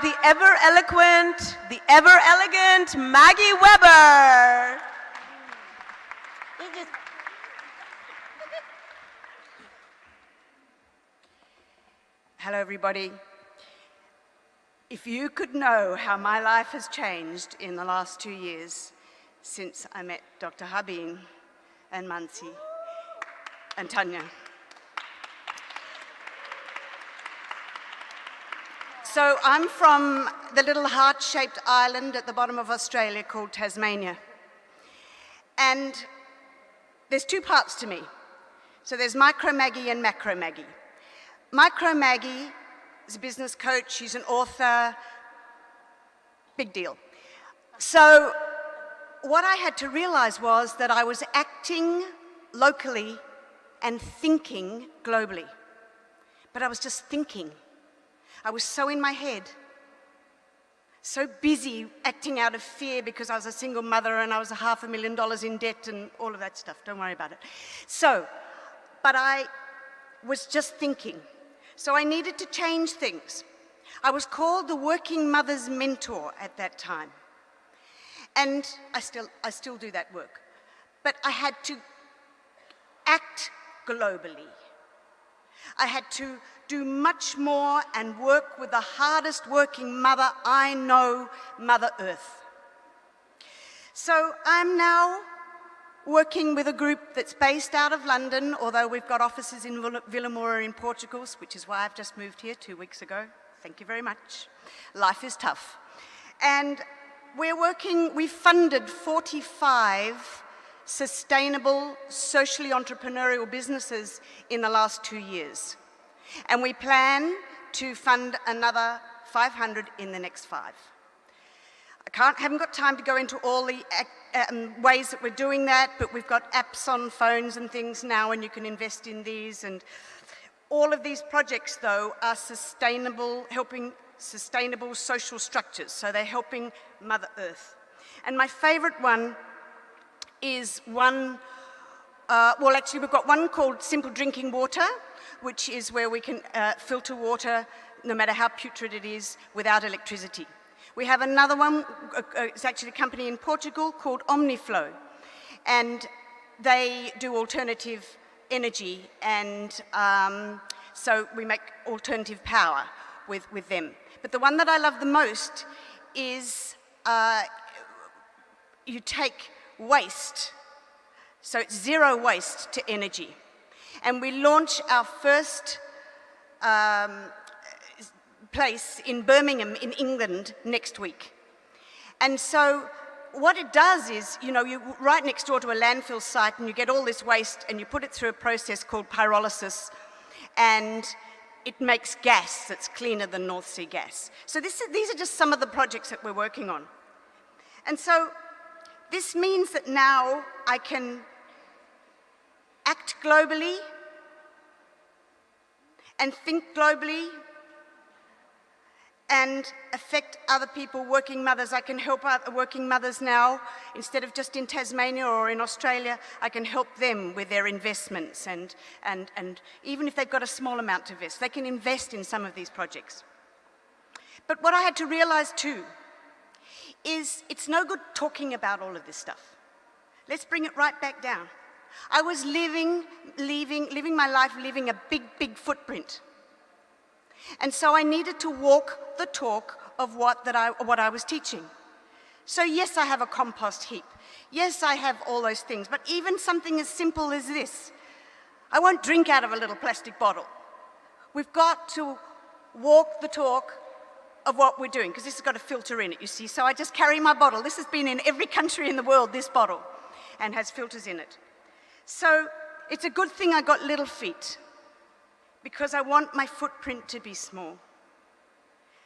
The ever-eloquent, the ever-elegant Maggie Weber. Hello, everybody. If you could know how my life has changed in the last 2 years since I met Dr. Habeen and Mansi and Tanya. So I'm from the little heart-shaped island at the bottom of Australia called Tasmania. And there's two parts to me. So there's Micro Maggie and Macro Maggie. Micro Maggie is a business coach, she's an author, big deal. So what I had to realize was that I was acting locally and thinking globally. But I was just thinking. I was so in my head, so busy acting out of fear because I was a single mother and I was $500,000 in debt and all of that stuff. Don't worry about it. But I was just thinking. So I needed to change things. I was called the working mother's mentor at that time. And I still do that work. But I had to act globally. I had to do much more and work with the hardest working mother I know, Mother Earth. So I'm now working with a group that's based out of London, although we've got offices in Vilamoura in Portugal, which is why I've just moved here 2 weeks ago. Thank you very much. Life is tough. And we've funded 45 sustainable, socially entrepreneurial businesses in the last 2 years. And we plan to fund another 500 in the next 5. Haven't got time to go into all the ways that we're doing that, but we've got apps on phones and things now, and you can invest in these. And all of these projects, though, are sustainable, helping sustainable social structures. So they're helping Mother Earth. And my favorite one is one, actually we've got one called Simple Drinking Water, which is where we can filter water, no matter how putrid it is, without electricity. We have another one, it's actually a company in Portugal called Omniflow, and they do alternative energy, and so we make alternative power with them. But the one that I love the most is you take waste, so it's zero waste to energy. And we launch our first place in Birmingham in England next week. And so what it does is, you're right next door to a landfill site and you get all this waste and you put it through a process called pyrolysis, and it makes gas that's cleaner than North Sea gas. So these are just some of the projects that we're working on. And so this means that now I can act globally and think globally and affect other people, working mothers. I can help out working mothers now. Instead of just in Tasmania or in Australia, I can help them with their investments, and even if they've got a small amount to invest, they can invest in some of these projects. But what I had to realize too is it's no good talking about all of this stuff. Let's bring it right back down. I was living my life, leaving a big, big footprint. And so I needed to walk the talk of what I was teaching. So yes, I have a compost heap. Yes, I have all those things, but even something as simple as this. I won't drink out of a little plastic bottle. We've got to walk the talk of what we're doing, because this has got a filter in it, you see. So I just carry my bottle. This has been in every country in the world, this bottle, and has filters in it. So it's a good thing I got little feet, because I want my footprint to be small.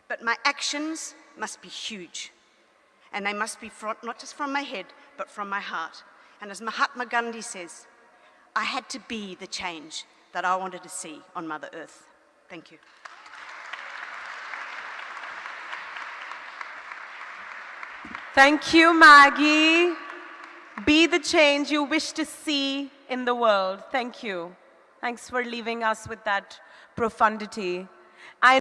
But my actions must be huge. And they must be not just from my head, but from my heart. And as Mahatma Gandhi says, I had to be the change that I wanted to see on Mother Earth. Thank you. Thank you, Maggie. Be the change you wish to see in the world. Thank you. Thanks for leaving us with that profundity.